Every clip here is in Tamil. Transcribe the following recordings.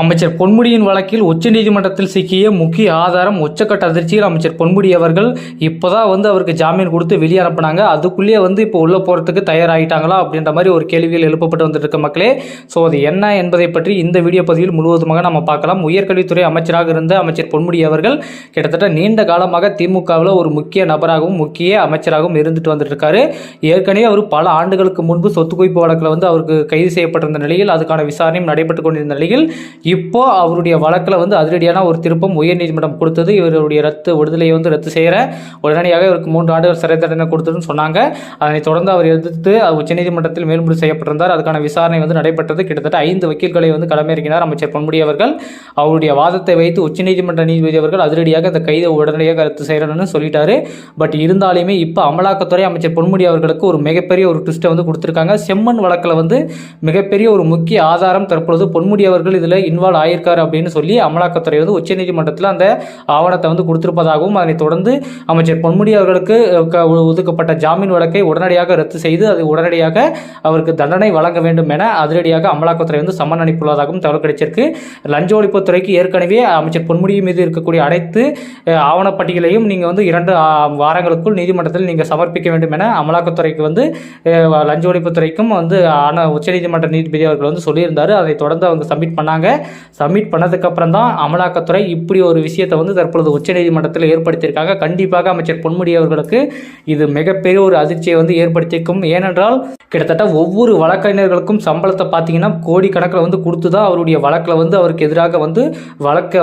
அமைச்சர் பொன்முடியின் வழக்கில் உச்சநீதிமன்றத்தில் சிக்கிய முக்கிய ஆதாரம் உச்சக்கட்ட அதிர்ச்சியில் அமைச்சர் பொன்முடி அவர்கள் இப்போதான் அவருக்கு ஜாமீன் கொடுத்து வெளியே அனுப்புனாங்க. அதுக்குள்ளேயே இப்போ உள்ள போகிறதுக்கு தயாராகிட்டாங்களா அப்படின்ற மாதிரி ஒரு கேள்விகள் எழுப்பப்பட்டு வந்துட்டு இருக்க மக்களே. ஸோ அது என்ன என்பதை பற்றி இந்த வீடியோ பதிவில் முழுவதுமாக நம்ம பார்க்கலாம். உயர்கல்வித்துறை அமைச்சராக இருந்த அமைச்சர் பொன்முடி அவர்கள் கிட்டத்தட்ட நீண்ட காலமாக திமுகவில் ஒரு முக்கிய நபராகவும் முக்கிய அமைச்சராகவும் இருந்துட்டு வந்துட்டு இருக்காரு. ஏற்கனவே அவர் பல ஆண்டுகளுக்கு முன்பு சொத்து குவிப்பு வழக்கில் அவருக்கு கைது செய்யப்பட்டிருந்த நிலையில் அதுக்கான விசாரணையும் நடைபெற்றுக் கொண்டிருந்த நிலையில் இப்போ அவருடைய வழக்கில் அதிரடியான ஒரு திருப்பம் உயர்நீதிமன்றம் கொடுத்தது. இவருடைய விடுதலையை ரத்து செய்கிற உடனடியாக இவருக்கு 3 ஆண்டுகள் சிறை தண்டனை கொடுத்ததுன்னு சொன்னாங்க. அதனைத் தொடர்ந்து அவர் எதிர்த்து உச்சநீதிமன்றத்தில் மேல்முறை செய்யப்பட்டிருந்தார். அதுக்கான விசாரணை நடைபெற்றது. கிட்டத்தட்ட 5 வக்கீல்களை களமிறக்கினார் அமைச்சர் பொன்முடி அவர்கள். அவருடைய வாதத்தை வைத்து உச்சநீதிமன்ற நீதிபதி அவர்கள் அதிரடியாக அந்த கைதை உடனடியாக ரத்து செய்யணும்னு சொல்லிட்டாரு. பட் இருந்தாலுமே இப்போ அமலாக்கத்துறை அமைச்சர் பொன்முடி அவர்களுக்கு ஒரு மிகப்பெரிய ஒரு ட்விஸ்ட்டை கொடுத்திருக்காங்க. செம்மண் வழக்கில் மிகப்பெரிய ஒரு முக்கிய ஆதாரம் தற்பொழுது பொன்முடி அவர்கள் இதில் இன்வால்வ் ஆயிருக்காரு அப்படின்னு சொல்லி அமலாக்கத்துறை உச்சநீதிமன்றத்தில் அந்த ஆவணத்தை கொடுத்திருப்பதாகவும் அதனைத் தொடர்ந்து அமைச்சர் பொன்முடி அவர்களுக்கு ஒதுக்கப்பட்ட ஜாமீன் வழக்கை உடனடியாக ரத்து செய்து அது உடனடியாக அவருக்கு தண்டனை வழங்க வேண்டும் என அதிரடியாக அமலாக்கத்துறை சம்மன் அனுப்பியுள்ளதாகவும் தகவல் கிடைச்சிருக்கு. லஞ்ச ஒழிப்புத்துறைக்கு ஏற்கனவே அமைச்சர் பொன்முடி மீது இருக்கக்கூடிய அனைத்து ஆவணப்பட்டியலையும் நீங்கள் 2 வாரங்களுக்குள் நீதிமன்றத்தில் நீங்கள் சமர்ப்பிக்க வேண்டும் என அமலாக்கத்துறைக்கு லஞ்ச ஒழிப்புத்துறைக்கும் உச்சநீதிமன்ற நீதிபதி அவர்கள் சொல்லியிருந்தார். அதை தொடர்ந்து அவங்க சப்மிட் பண்ணாங்க. சப்மிட் பண்ணதுக்கு அப்புறம் தான் அமலாக்கத்துறை இப்படி ஒரு விஷயத்தை தற்பொழுது உச்சநீதிமன்றத்தில் ஏற்படுத்தியிருக்காங்க. கண்டிப்பாக அமைச்சர் பொன்முடி அவர்களுக்கு இது மிகப்பெரிய ஒரு அதிர்ச்சியை ஏற்படுத்தியிருக்கும். ஏனென்றால் கிட்டத்தட்ட ஒவ்வொரு வழக்கறிஞர்களுக்கும் சம்பளத்தை பார்த்தீங்கன்னா கோடிக்கணக்கில் கொடுத்து தான் அவருடைய வழக்கில் அவருக்கு எதிராக வழக்கை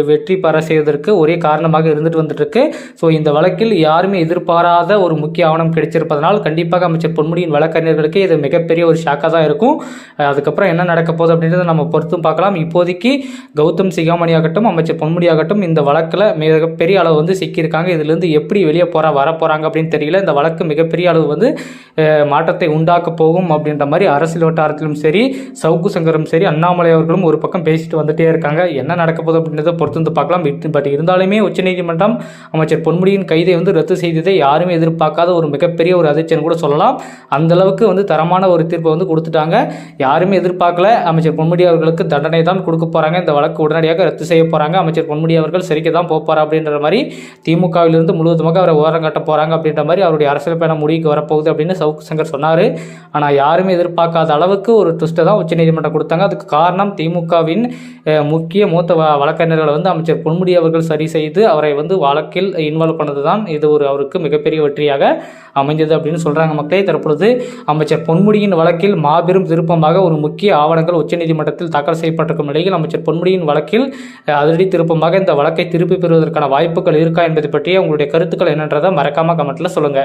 வெற்றி பெற செய்வதற்கு ஒரே காரணமாக இருந்துட்டு இருக்கு. ஸோ இந்த வழக்கில் யாருமே எதிர்பாராத ஒரு முக்கிய ஆவணம் கிடைச்சிருப்பதனால் கண்டிப்பாக அமைச்சர் பொன்முடியின் வழக்கறிஞர்களுக்கு இது மிகப்பெரிய ஒரு ஷாக்காக தான் இருக்கும். அதுக்கப்புறம் என்ன நடக்க போகுது அப்படின்றத நம்ம பொறுத்தும் பார்க்கலாம். இப்போதைக்கு கௌதம் சிகாமணி ஆகட்டும் அமைச்சர் பொன்முடி ஆகட்டும் இந்த வழக்கில் மிகப்பெரிய அளவு சிக்கியிருக்காங்க. இதிலிருந்து எப்படி வெளியே வரப்போறாங்க அப்படின்னு தெரியல. இந்த வழக்கு மிகப்பெரிய அளவு மாற்றத்தை உண்டாக்க போகும் அப்படின்ற மாதிரி அரசியல் வட்டாரத்திலும் சரி சவுக்கு சங்கரும் சரி அண்ணாமலை அவர்களும் ஒரு பக்கம் பேசிட்டு வந்துட்டே இருக்காங்க. என்ன நடக்க போகுது அப்படின்றத பொறுத்து பார்க்கலாம். பட் இருந்தாலுமே உச்சநீதிமன்றம் அமைச்சர் பொன்முடியின் கைதை ரத்து செய்ததை யாருமே எதிர்பார்க்காத ஒரு மிகப்பெரிய ஒரு அதிர்ச்சின்னு கூட சொல்லலாம். அந்த அளவுக்கு தரமான ஒரு தீர்ப்பை கொடுத்துட்டாங்க. யாருமே எதிர்பார்க்கல. அமைச்சர் பொன்முடி அவர்களுக்கு தண்டனை தான் கொடுக்க போறாங்க. இந்த வழக்கு உடனடியாக ரத்து செய்ய போறாங்க. அமைச்சர் பொன்முடி அவர்கள் சிறைக்கு தான் போறார் அப்படின்ற மாதிரி திமுகவிலிருந்து முழுவதுமாக அவரை ஓரம் கட்ட போறாங்க அப்படின்ற மாதிரி அவருடைய அரசியல் பயணம் முடிவுக்கு வரப்போகுது அப்படின்னு சவுக்கு சங்கர் சொன்னாரு. ஆனால் யாருமே எதிர்பார்க்காத அளவுக்கு ஒரு ட்விஸ்ட்டை தான் உச்சநீதிமன்றம் கொடுத்தாங்க. அதுக்கு காரணம் திமுகவின் முக்கிய மூத்த வழக்கறிஞர்களை அமைச்சர் பொன்முடி அவர்கள் சரி செய்து அவரை வழக்கில் இன்வால்வ் பண்ணது தான் இது அவருக்கு மிகப்பெரிய வெற்றியாக அமைந்தது அப்படின்னு சொல்றாங்க மக்களே. தற்பொழுது அமைச்சர் பொன்முடியின் வழக்கில் மாபெரும் திருப்பமாக ஒரு முக்கிய ஆவணங்கள் உச்சநீதிமன்றத்தில் தாக்கல் செய்யப்பட்டிருக்கும் நிலையில் அமைச்சர் பொன்முடியின் வழக்கில் அதிரடி திருப்பமாக இந்த வழக்கை திருப்பி பெறுவதற்கான வாய்ப்புகள் இருக்கா என்பதை பற்றிய உங்களுடைய கருத்துக்கள் என்னன்றதை மறக்காம கமெண்ட்ல சொல்லுங்க.